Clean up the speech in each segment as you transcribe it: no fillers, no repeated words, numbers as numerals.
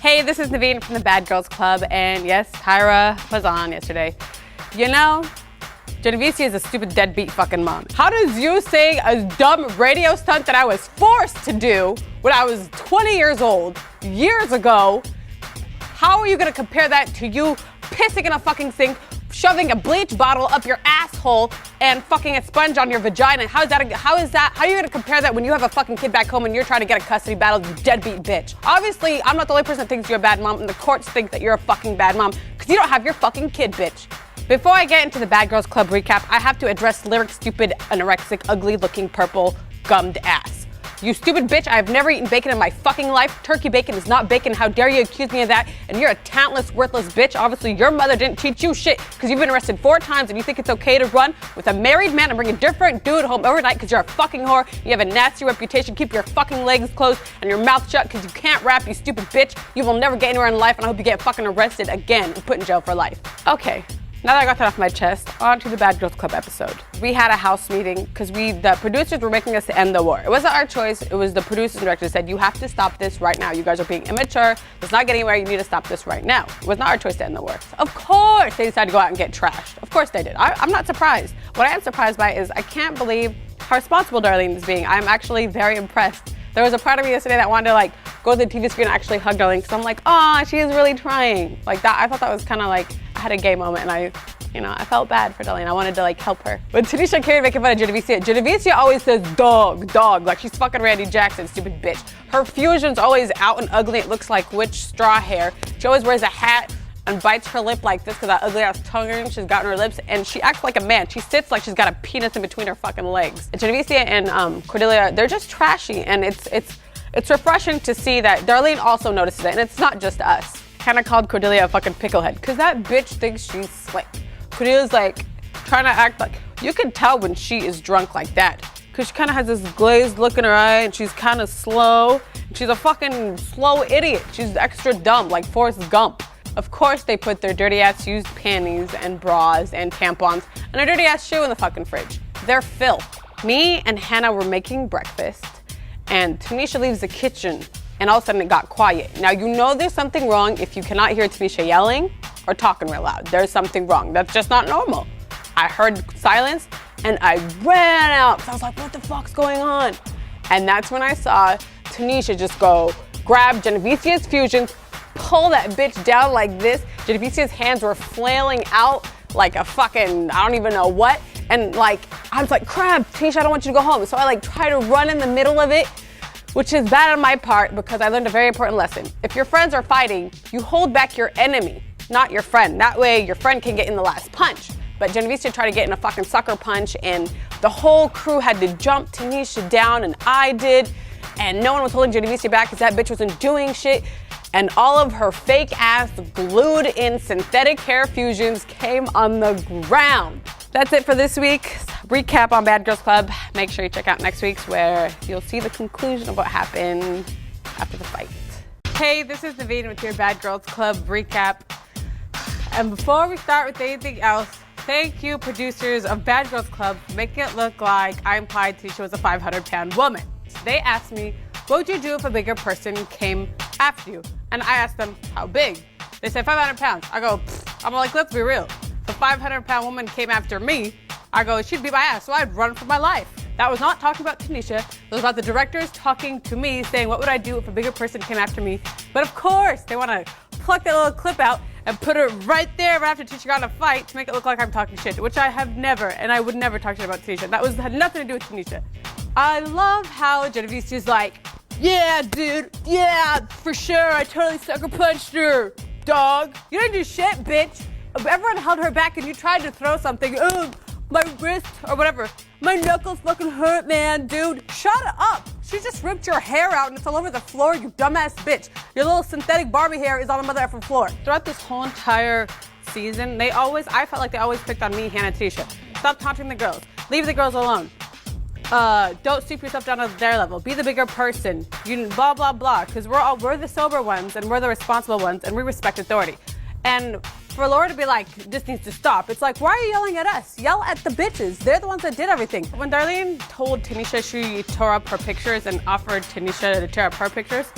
Hey, this is Neveen from the Bad Girls Club, and yes, Tyra was on yesterday. You know, Genevieve is a stupid deadbeat fucking mom. How does you saying a dumb radio stunt that I was forced to do when I was 20 years old, years ago, how are you gonna compare that to you pissing in a fucking sink, shoving a bleach bottle up your asshole and fucking a sponge on your vagina? How are you gonna compare that when you have a fucking kid back home and you're trying to get a custody battle, you deadbeat bitch? Obviously, I'm not the only person that thinks you're a bad mom, and the courts think that you're a fucking bad mom because you don't have your fucking kid, bitch. Before I get into the Bad Girls Club recap, I have to address lyric stupid, anorexic, ugly looking purple gummed ass. You stupid bitch, I have never eaten bacon in my fucking life. Turkey bacon is not bacon. How dare you accuse me of that? And you're a talentless, worthless bitch. Obviously, your mother didn't teach you shit because you've been arrested 4 times and you think it's okay to run with a married man and bring a different dude home overnight because you're a fucking whore. You have a nasty reputation. Keep your fucking legs closed and your mouth shut because you can't rap, you stupid bitch. You will never get anywhere in life, and I hope you get fucking arrested again and put in jail for life. Okay. Now that I got that off my chest, on to the Bad Girls Club episode. We had a house meeting because the producers were making us to end the war. It wasn't our choice, it was the producers and directors said, you have to stop this right now. You guys are being immature, it's not getting anywhere, you need to stop this right now. It was not our choice to end the war. So of course they decided to go out and get trashed. Of course they did. I'm not surprised. What I am surprised by is I can't believe how responsible Darlene is being. I'm actually very impressed. There was a part of me yesterday that wanted to like go to the TV screen and actually hug Darlene because I'm like, oh, she is really trying. Like that, I thought that was kind of like, I had a gay moment and I felt bad for Darlene. I wanted to like help her. When Tanisha carried making fun of Genevieve always says dog, like she's fucking Randy Jackson, stupid bitch. Her fusion's always out and ugly. It looks like witch straw hair. She always wears a hat and bites her lip like this because that ugly ass tongue ring she's got in her lips, and she acts like a man. She sits like she's got a penis in between her fucking legs. And Genevieve and Cordelia, they're just trashy, and it's refreshing to see that Darlene also notices it, and it's not just us. Kind of called Cordelia a fucking picklehead because that bitch thinks she's slick. Cordelia's like trying to act like, you can tell when she is drunk like that because she kind of has this glazed look in her eye and she's kind of slow. She's a fucking slow idiot. She's extra dumb like Forrest Gump. Of course they put their dirty ass used panties and bras and tampons and a dirty ass shoe in the fucking fridge. They're filth. Me and Hannah were making breakfast and Tanisha leaves the kitchen and all of a sudden it got quiet. Now you know there's something wrong if you cannot hear Tanisha yelling or talking real loud. There's something wrong. That's just not normal. I heard silence and I ran out because I was like, what the fuck's going on? And that's when I saw Tanisha just go grab Genevicia's fusions, pull that bitch down like this. Genevicia's hands were flailing out like a fucking, I don't even know what. And like, I was like, crap, Tanisha, I don't want you to go home. So I like try to run in the middle of it, which is bad on my part because I learned a very important lesson. If your friends are fighting, you hold back your enemy, not your friend. That way your friend can get in the last punch. But Genevieve tried to get in a fucking sucker punch and the whole crew had to jump Tanisha down and I did. And no one was holding Genevieve back because that bitch wasn't doing shit. And all of her fake ass glued in synthetic hair fusions came on the ground. That's it for this week's recap on Bad Girls Club. Make sure you check out next week's where you'll see the conclusion of what happened after the fight. Hey, this is Neveen with your Bad Girls Club recap. And before we start with anything else, thank you producers of Bad Girls Club for making it look like I implied Tanisha was a 500-pound woman. They asked me, what would you do if a bigger person came after you? And I asked them, how big? They said 500 pounds. I go, I'm like, let's be real. If a 500-pound woman came after me, I go, she'd beat my ass, so I'd run for my life. That was not talking about Tanisha. It was about the directors talking to me, saying, what would I do if a bigger person came after me? But of course, they want to pluck that little clip out and put it right there right after Tanisha got in a fight to make it look like I'm talking shit, which I have never, and I would never talk shit about Tanisha. That had nothing to do with Tanisha. I love how Genevieve is like, yeah, dude, yeah, for sure, I totally sucker punched her, dog. You didn't do shit, bitch. Everyone held her back and you tried to throw something. Oh, my wrist or whatever. My knuckles fucking hurt, man, dude. Shut up. She just ripped your hair out and it's all over the floor, you dumbass bitch. Your little synthetic Barbie hair is on the mother effing floor. Throughout this whole entire season, I felt like they always picked on me, Hannah, and Tanisha. Stop taunting the girls. Leave the girls alone. Don't stoop yourself down to their level. Be the bigger person. You blah, blah, blah. Because we're the sober ones and we're the responsible ones and we respect authority. And for Laura to be like, this needs to stop, it's like, why are you yelling at us? Yell at the bitches. They're the ones that did everything. When Darlene told Tanisha she tore up her pictures and offered Tanisha to tear up her pictures,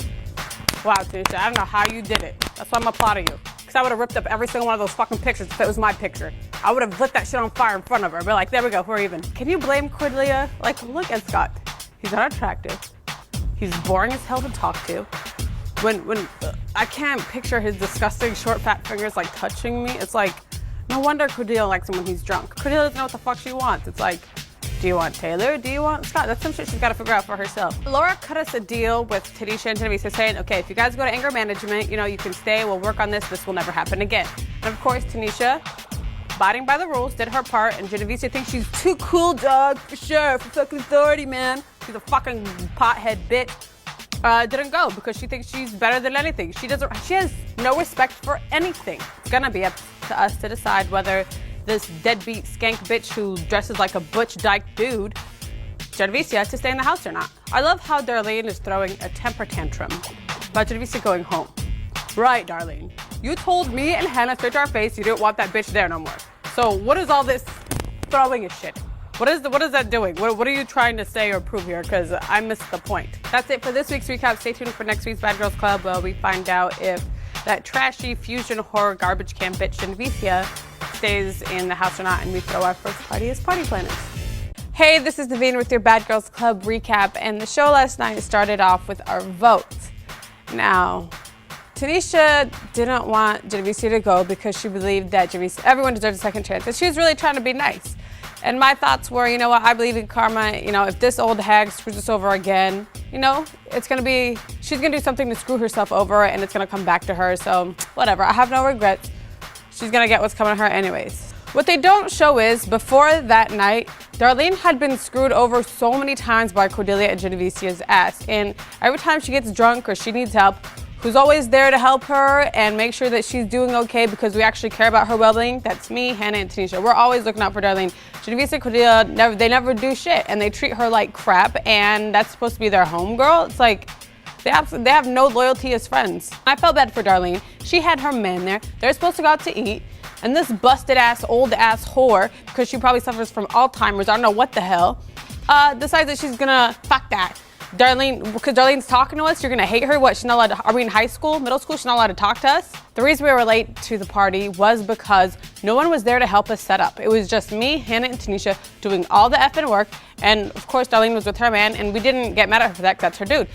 Wow, Tanisha, I don't know how you did it. That's why I'm applauding you. Because I would have ripped up every single one of those fucking pictures if it was my picture. I would have lit that shit on fire in front of her. Be like, there we go, we're even. Can you blame Cordelia? Like, look at Scott. He's not attractive. He's boring as hell to talk to. When I can't picture his disgusting short fat fingers like touching me. It's like, no wonder Cordelia likes him when he's drunk. Cordelia doesn't know what the fuck she wants. It's like, do you want Taylor? Do you want Scott? That's some shit she's got to figure out for herself. Laura cut us a deal with Tanisha and Genevieve saying, okay, if you guys go to anger management, you know, you can stay, we'll work on this, this will never happen again. And of course, Tanisha, abiding by the rules, did her part, and Genevieve thinks she's too cool, dog, for sure, for fucking authority, man. She's a fucking pothead bitch. Didn't go because she thinks she's better than anything. She has no respect for anything. It's gonna be up to us to decide whether this deadbeat skank bitch who dresses like a butch dyke dude, Genevieve, to stay in the house or not. I love how Darlene is throwing a temper tantrum about Genevieve going home. Right, Darlene. You told me and Hannah straight to our face you didn't want that bitch there no more. So what is all this throwing a shit? What is that doing? What are you trying to say or prove here? Because I missed the point. That's it for this week's recap. Stay tuned for next week's Bad Girls Club, where we find out if that trashy fusion horror garbage can bitch Genevieve stays in the house or not, and we throw our first party as party planners. Hey, this is Neveen with your Bad Girls Club recap, and the show last night started off with our vote. Now, Tanisha didn't want Genevieve to go because she believed that everyone deserves a second chance, and she was really trying to be nice. And my thoughts were, you know what, I believe in karma. You know, if this old hag screws us over again, you know, she's gonna do something to screw herself over, and it's gonna come back to her. So whatever, I have no regrets. She's gonna get what's coming to her anyways. What they don't show is, before that night, Darlene had been screwed over so many times by Cordelia and Genevieve's ass. And every time she gets drunk or she needs help, who's always there to help her and make sure that she's doing okay because we actually care about her well-being? That's me, Hannah, and Tanisha. We're always looking out for Darlene. Genevieve and Cordelia, they never do shit, and they treat her like crap, and that's supposed to be their homegirl. It's like, they have no loyalty as friends. I felt bad for Darlene. She had her man there. They're supposed to go out to eat, and this busted-ass, old-ass whore, because she probably suffers from Alzheimer's, I don't know what the hell, decides that she's gonna fuck that. Darlene, because Darlene's talking to us, you're gonna hate her? What, she's not allowed to, are we in high school, middle school? She's not allowed to talk to us? The reason we were late to the party was because no one was there to help us set up. It was just me, Hannah, and Tanisha doing all the effing work, and of course Darlene was with her man, and we didn't get mad at her for that because that's her dude.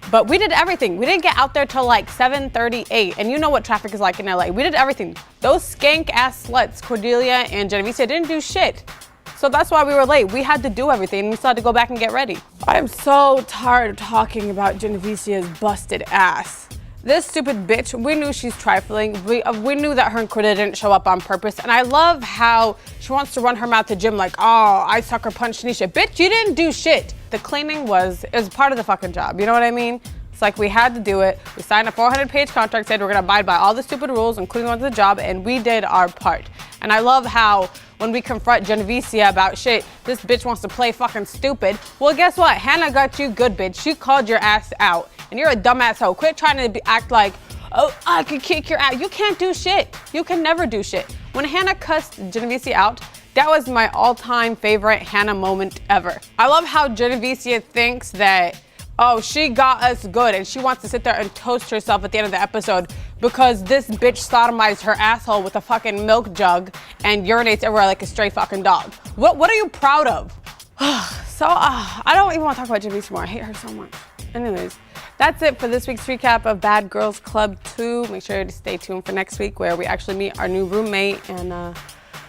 But we did everything. We didn't get out there till like 7:38, and you know what traffic is like in LA. We did everything. Those skank-ass sluts, Cordelia and Genevieve, didn't do shit. So that's why we were late. We had to do everything, and we still had to go back and get ready. I am so tired of talking about Genevieve's busted ass. This stupid bitch, we knew she's trifling. We knew that her and Cordelia didn't show up on purpose, and I love how she wants to run her mouth to Jim like, oh, I sucker punched Tanisha. Bitch, you didn't do shit. The cleaning was part of the fucking job, you know what I mean? It's like we had to do it. We signed a 400-page contract, said we're gonna abide by all the stupid rules, including the ones of the job, and we did our part. And I love how when we confront Genevieve about shit, this bitch wants to play fucking stupid. Well, guess what? Hannah got you good, bitch. She called your ass out, and you're a dumbass hoe. Quit trying to act like, oh, I could kick your ass. You can't do shit. You can never do shit. When Hannah cussed Genevieve out, that was my all-time favorite Hannah moment ever. I love how Genevieve thinks that, oh, she got us good, and she wants to sit there and toast herself at the end of the episode because this bitch sodomized her asshole with a fucking milk jug and urinates everywhere like a stray fucking dog. What are you proud of? So, I don't even want to talk about Genevieve more. I hate her so much. Anyways, that's it for this week's recap of Bad Girls Club 2. Make sure to stay tuned for next week where we actually meet our new roommate, and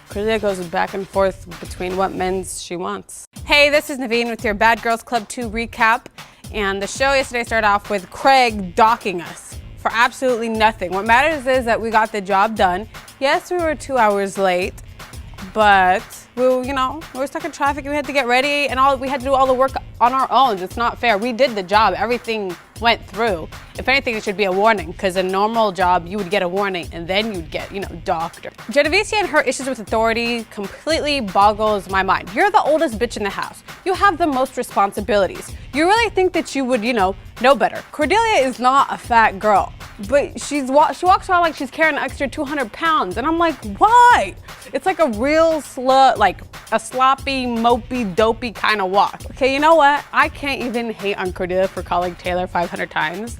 Cordelia goes back and forth between what men's she wants. Hey, this is Neveen with your Bad Girls Club 2 recap. And the show yesterday started off with Craig docking us for absolutely nothing. What matters is that we got the job done. Yes, we were 2 hours late, but we were stuck in traffic and we had to get ready, and we had to do all the work on our own. It's not fair. We did the job. Everything went through. If anything, it should be a warning, because a normal job, you would get a warning and then you'd get, docked. Genevieve and her issues with authority completely boggles my mind. You're the oldest bitch in the house. You have the most responsibilities. You really think that you would, know better. Cordelia is not a fat girl, but she walks around like she's carrying an extra 200 pounds. And I'm like, why? It's like a real like a sloppy, mopey, dopey kind of walk. Okay, you know what? I can't even hate on Cordelia for calling Taylor 500 times.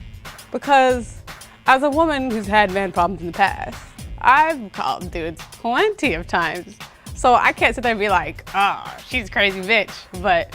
because as a woman who's had man problems in the past, I've called dudes plenty of times. So I can't sit there and be like, oh, she's a crazy bitch, but,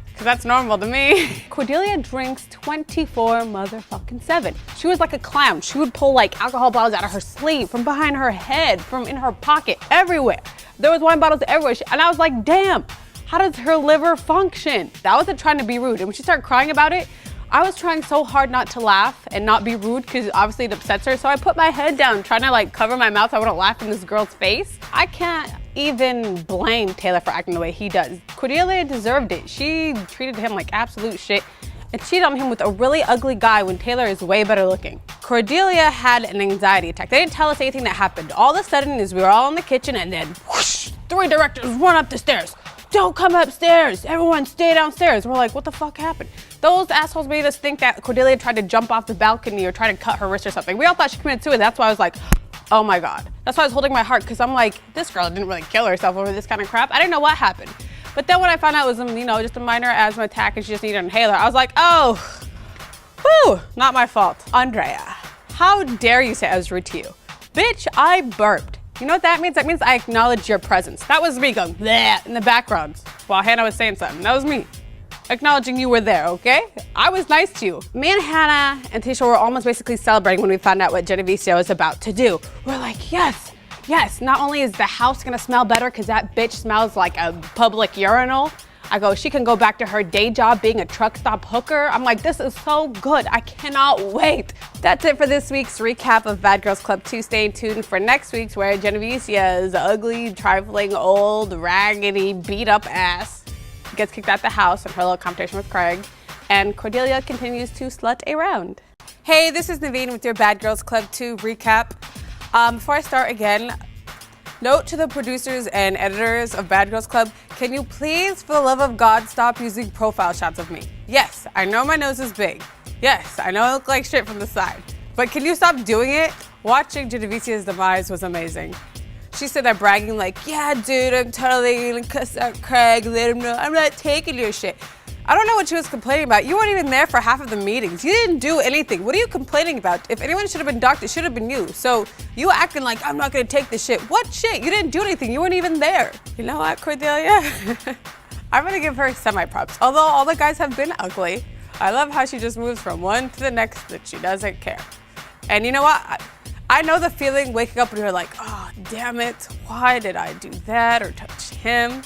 because that's normal to me. Cordelia drinks 24 motherfucking 7. She was like a clown. She would pull like alcohol bottles out of her sleeve, from behind her head, from in her pocket, everywhere. There was wine bottles everywhere. And I was like, damn, how does her liver function? That wasn't trying to be rude. And when she started crying about it, I was trying so hard not to laugh and not be rude because obviously it upsets her. So I put my head down trying to like cover my mouth so I wouldn't laugh in this girl's face. I can't even blame Taylor for acting the way he does. Cordelia deserved it. She treated him like absolute shit and cheated on him with a really ugly guy when Taylor is way better looking. Cordelia had an anxiety attack. They didn't tell us anything that happened. All of a sudden is we were all in the kitchen and then whoosh, 3 directors run up the stairs. Don't come upstairs, everyone stay downstairs. We're like, what the fuck happened? Those assholes made us think that Cordelia tried to jump off the balcony or try to cut her wrist or something. We all thought she committed suicide. That's why I was like, oh my God. That's why I was holding my heart, because I'm like, this girl didn't really kill herself over this kind of crap. I didn't know what happened. But then when I found out it was, just a minor asthma attack and she just needed an inhaler, I was like, oh, whew, not my fault. Andrea, how dare you say I was rude to you? Bitch, I burped. You know what that means? That means I acknowledge your presence. That was me going bleh in the background while Hannah was saying something. That was me acknowledging you were there, okay? I was nice to you. Me and Hannah and Tisha were almost basically celebrating when we found out what Genovese was about to do. We're like, yes, yes. Not only is the house gonna smell better because that bitch smells like a public urinal, I go, she can go back to her day job being a truck stop hooker. I'm like, this is so good. I cannot wait. That's it for this week's recap of Bad Girls Club 2. Stay tuned for next week's where Genevesia's ugly, trifling, old, raggedy, beat up ass gets kicked out the house in her little competition with Craig. And Cordelia continues to slut around. Hey, this is Neveen with your Bad Girls Club 2 recap. Before I start again, note to the producers and editors of Bad Girls Club, can you please, for the love of God, stop using profile shots of me? Yes, I know my nose is big. Yes, I know I look like shit from the side. But can you stop doing it? Watching Genevesia's demise was amazing. She said that bragging like, yeah, dude, I'm totally gonna cuss out Craig, let him know I'm not taking your shit. I don't know what she was complaining about. You weren't even there for half of the meetings. You didn't do anything. What are you complaining about? If anyone should have been docked, it should have been you. So you acting like I'm not gonna take this shit. What shit? You didn't do anything. You weren't even there. You know what, Cordelia? I'm gonna give her semi-props. Although all the guys have been ugly, I love how she just moves from one to the next that she doesn't care. And you know what? I know the feeling waking up and you're like, oh, damn it. Why did I do that or touch him?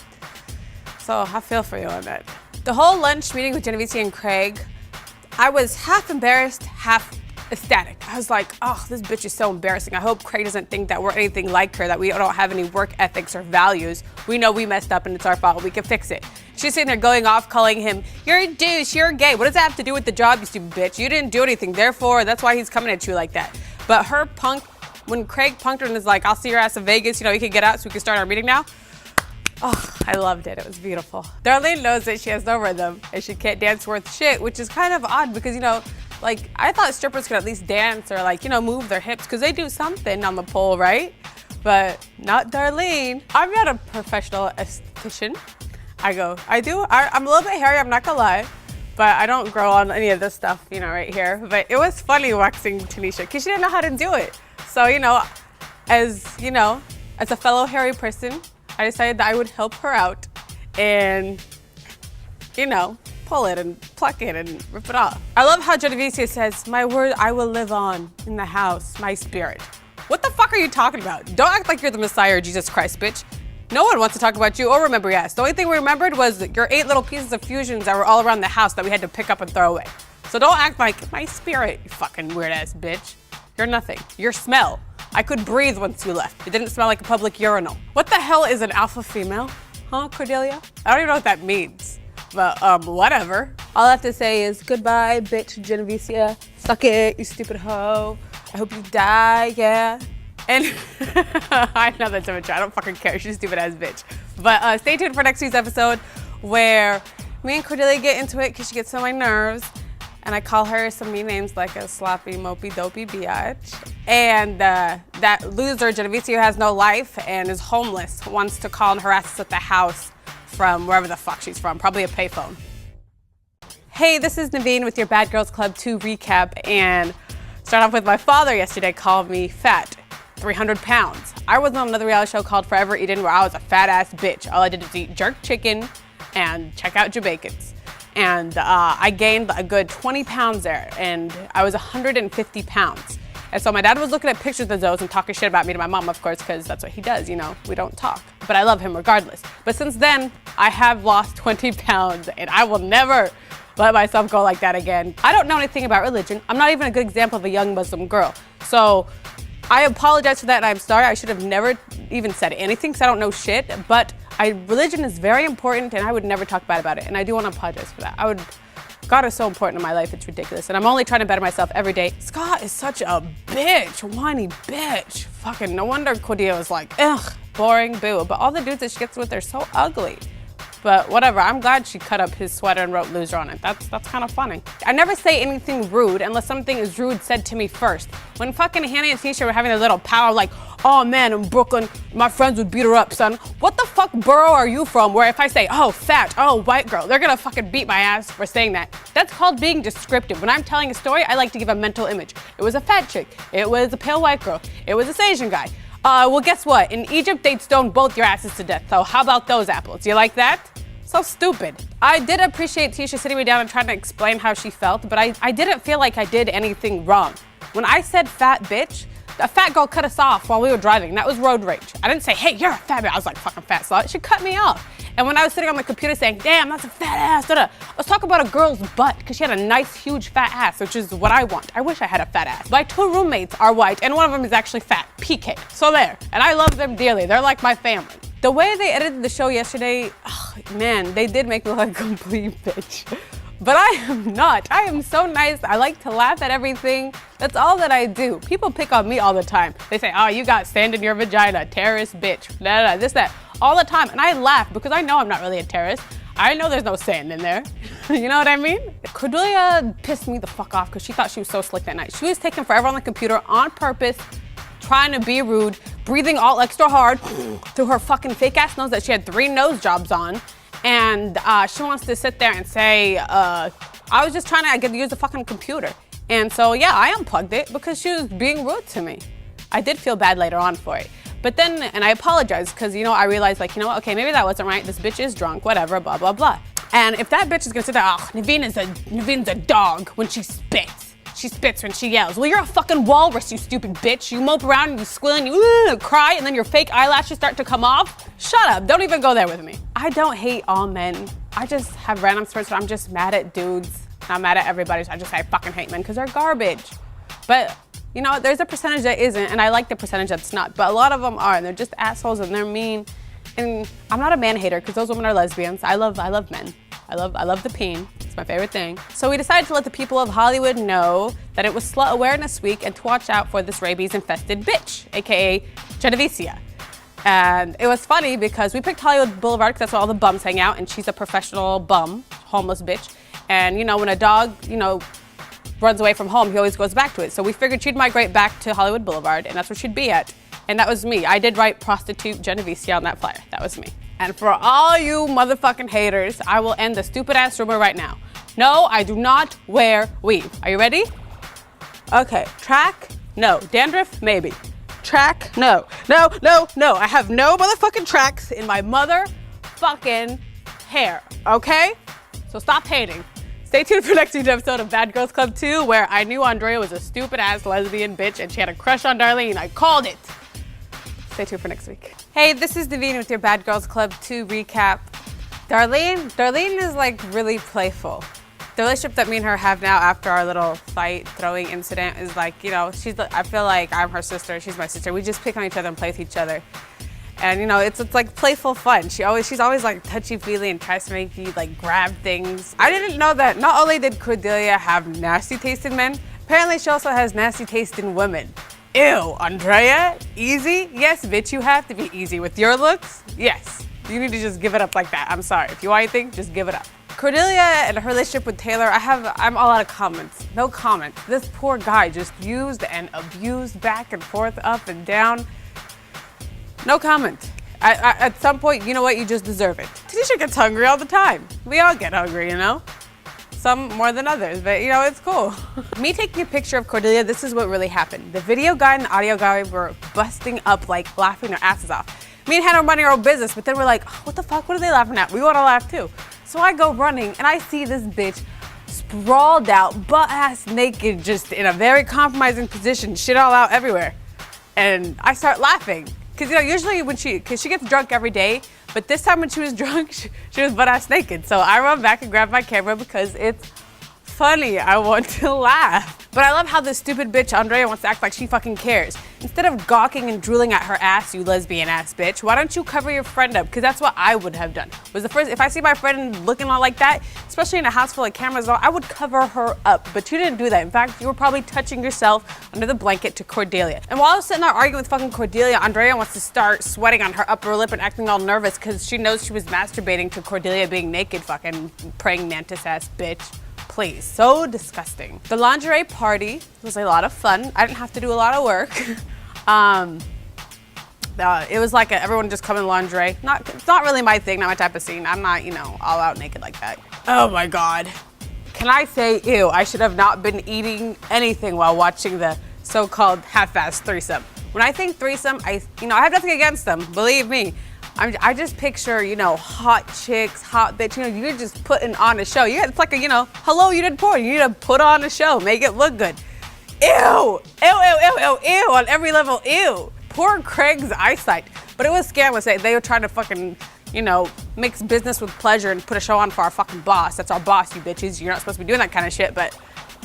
So I feel for you on that. The whole lunch meeting with Genovese and Craig, I was half embarrassed, half ecstatic. I was like, oh, this bitch is so embarrassing. I hope Craig doesn't think that we're anything like her, that we don't have any work ethics or values. We know we messed up and it's our fault. We can fix it. She's sitting there going off, calling him, you're a douche, you're gay. What does that have to do with the job, you stupid bitch? You didn't do anything. Therefore, that's why he's coming at you like that. But her punk, when Craig punked her and is like, I'll see your ass in Vegas, you can get out so we can start our meeting now. Oh, I loved it. It was beautiful. Darlene knows that she has no rhythm and she can't dance worth shit, which is kind of odd because, like, I thought strippers could at least dance or, like, move their hips because they do something on the pole, right? But not Darlene. I'm not a professional esthetician. I'm a little bbit hairy, I'm not gonna lie, but I don't grow on any of this stuff, right here. But it was funny waxing Tanisha because she didn't know how to do it. So, as a fellow hairy person, I decided that I would help her out and, pull it and pluck it and rip it off. I love how Genovese says, my word, I will live on in the house, my spirit. What the fuck are you talking about? Don't act like you're the Messiah or Jesus Christ, bitch. No one wants to talk about you or remember your ass. The only thing we remembered was your 8 little pieces of fusions that were all around the house that we had to pick up and throw away. So don't act like my spirit, you fucking weird ass bitch. You're nothing. Your smell. I could breathe once you left. It didn't smell like a public urinal. What the hell is an alpha female? Huh, Cordelia? I don't even know what that means, but whatever. All I have to say is goodbye, bitch, Genovese. Suck it, you stupid hoe. I hope you die, yeah. And I know that's immature. I don't fucking care. She's a stupid ass bitch. But stay tuned for next week's episode where me and Cordelia get into it because she gets on my nerves. And I call her some mean names like a sloppy, mopey, dopey biatch. And that loser, Genovese, who has no life and is homeless, wants to call and harass us at the house from wherever the fuck she's from, probably a payphone. Hey, this is Neveen with your Bad Girls Club 2 recap, and start off with my father yesterday called me fat, 300 pounds. I was on another reality show called Forever Eaten where I was a fat ass bitch. All I did was eat jerk chicken and check out Jamaicans. And I gained a good 20 pounds there, and I was 150 pounds. And so my dad was looking at pictures of those and talking shit about me to my mom, of course, because that's what he does, you know, we don't talk. But I love him regardless. But since then, I have lost 20 pounds, and I will never let myself go like that again. I don't know anything about religion. I'm not even a good example of a young Muslim girl. So I apologize for that, and I'm sorry. I should have never even said anything because I don't know shit. But religion is very important, and I would never talk bad about it. And I do want to apologize for that. God is so important in my life, it's ridiculous. And I'm only trying to better myself every day. Scott is such a bitch, whiny bitch. Fucking no wonder Cordelia was like, ugh, boring, boo. But all the dudes that she gets with are so ugly. But whatever, I'm glad she cut up his sweater and wrote loser on it. That's kind of funny. I never say anything rude unless something is rude said to me first. When fucking Hannah and Tisha were having their little power, like, oh man, in Brooklyn, my friends would beat her up, son. What the fuck borough are you from where if I say, oh, fat, oh, white girl, they're gonna fucking beat my ass for saying that? That's called being descriptive. When I'm telling a story, I like to give a mental image. It was a fat chick. It was a pale white girl. It was this Asian guy. Well, guess what? In Egypt, they'd stone both your asses to death. So how about those apples? You like that? So stupid. I did appreciate Tisha sitting me down and trying to explain how she felt, but I didn't feel like I did anything wrong. When I said fat bitch, a fat girl cut us off while we were driving. That was road rage. I didn't say, hey, you're a fat bitch. I was like, fucking fat slut. She cut me off. And when I was sitting on the computer saying, damn, that's a fat ass, I was talking about a girl's butt because she had a nice, huge fat ass, which is what I want. I wish I had a fat ass. My 2 roommates are white, and one of them is actually fat, PK. So there. And I love them dearly. They're like my family. The way they edited the show yesterday, man, they did make me look like a complete bitch. But I am not. I am so nice. I like to laugh at everything. That's all that I do. People pick on me all the time. They say, oh, you got sand in your vagina, terrorist bitch, this, that, all the time. And I laugh because I know I'm not really a terrorist. I know there's no sand in there. You know what I mean? Cordelia pissed me the fuck off because she thought she was so slick that night. She was taking forever on the computer on purpose, trying to be rude, breathing all extra hard through her fucking fake ass nose that she had 3 nose jobs on. And she wants to sit there and say, I was just trying to use the fucking computer. And so, yeah, I unplugged it because she was being rude to me. I did feel bad later on for it. But then, and I apologized because, you know, I realized like, you know what, okay, maybe that wasn't right. This bitch is drunk, whatever, blah, blah, blah. And if that bitch is gonna sit there, oh, Neveen's a dog when she spits. She spits when she yells. Well, you're a fucking walrus, you stupid bitch. You mope around and you squeal and you cry and then your fake eyelashes start to come off. Shut up, don't even go there with me. I don't hate all men. I just have random spurts where I'm just mad at dudes. Not mad at everybody, so I just say I fucking hate men because they're garbage. But you know, there's a percentage that isn't, and I like the percentage that's not, but a lot of them are, and they're just assholes and they're mean. And I'm not a man hater because those women are lesbians. I love men. I love the peen. It's my favorite thing. So we decided to let the people of Hollywood know that it was Slut Awareness Week and to watch out for this rabies-infested bitch, aka Genovese. And it was funny because we picked Hollywood Boulevard because that's where all the bums hang out, and she's a professional bum, homeless bitch. And you know, when a dog, you know, runs away from home, he always goes back to it. So we figured she'd migrate back to Hollywood Boulevard, and that's where she'd be at. And that was me. I did write prostitute Genovese on that flyer. That was me. And for all you motherfucking haters, I will end the stupid ass rumor right now. No, I do not wear weave. Are you ready? Okay, track, no. Dandruff, maybe. Track, no. No. I have no motherfucking tracks in my motherfucking hair, okay? So stop hating. Stay tuned for next week's episode of Bad Girls Club 2, where I knew Andrea was a stupid ass lesbian bitch and she had a crush on Darlene. I called it. Stay tuned for next week. Hey, this is Neveen with your Bad Girls Club 2 recap. Darlene is like really playful. The relationship that me and her have now after our little fight throwing incident is like, you know, I feel like I'm her sister, she's my sister. We just pick on each other and play with each other. And you know, it's like playful fun. She's always like touchy-feely and tries to make you like grab things. I didn't know that not only did Cordelia have nasty taste in men, apparently she also has nasty taste in women. Ew, Andrea, easy? Yes, bitch, you have to be easy with your looks. Yes, you need to just give it up like that. I'm sorry, if you want anything, just give it up. Cordelia and her relationship with Taylor, I'm all out of comments. No comment. This poor guy just used and abused back and forth, up and down. No comment. At some point, you know what? You just deserve it. Tanisha gets hungry all the time. We all get hungry, you know? some more than others, but you know, it's cool. Me taking a picture of Cordelia, this is what really happened. The video guy and the audio guy were busting up, like laughing their asses off. Me and Hannah were minding our own business, but then we're like, oh, what the fuck, what are they laughing at? We wanna laugh too. So I go running and I see this bitch sprawled out, butt ass naked, just in a very compromising position, shit all out everywhere. And I start laughing. Cause you know, usually cause she gets drunk every day, but this time when she was drunk, she was butt ass naked. So I run back and grab my camera because it's funny. I want to laugh. But I love how this stupid bitch Andrea wants to act like she fucking cares. Instead of gawking and drooling at her ass, you lesbian ass bitch, why don't you cover your friend up? Because that's what I would have done. If I see my friend looking all like that, especially in a house full of cameras, I would cover her up. But you didn't do that. In fact, you were probably touching yourself under the blanket to Cordelia. And while I was sitting there arguing with fucking Cordelia, Andrea wants to start sweating on her upper lip and acting all nervous because she knows she was masturbating to Cordelia being naked, fucking praying mantis ass bitch. Please, so disgusting. The lingerie party was a lot of fun. I didn't have to do a lot of work. It was like everyone just come in lingerie. It's not really my thing, not my type of scene. I'm not, you know, all out naked like that. Oh my God. Can I say, ew, I should have not been eating anything while watching the so-called half-assed threesome. When I think threesome, I have nothing against them, believe me. I just picture, you know, hot chicks, hot bitch, you know, you're just putting on a show. It's like a, you know, hello, you did porn. You need to put on a show, make it look good. Ew, ew, ew, ew, ew, ew, on every level, ew. Poor Craig's eyesight. But it was scandalous. They were trying to fucking, you know, mix business with pleasure and put a show on for our fucking boss. That's our boss, you bitches. You're not supposed to be doing that kind of shit, but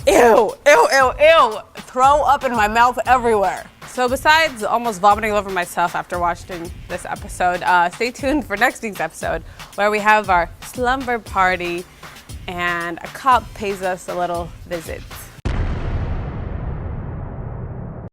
ew, ew, ew, ew. Throw up in my mouth everywhere. So besides almost vomiting over myself after watching this episode, stay tuned for next week's episode where we have our slumber party and a cop pays us a little visit.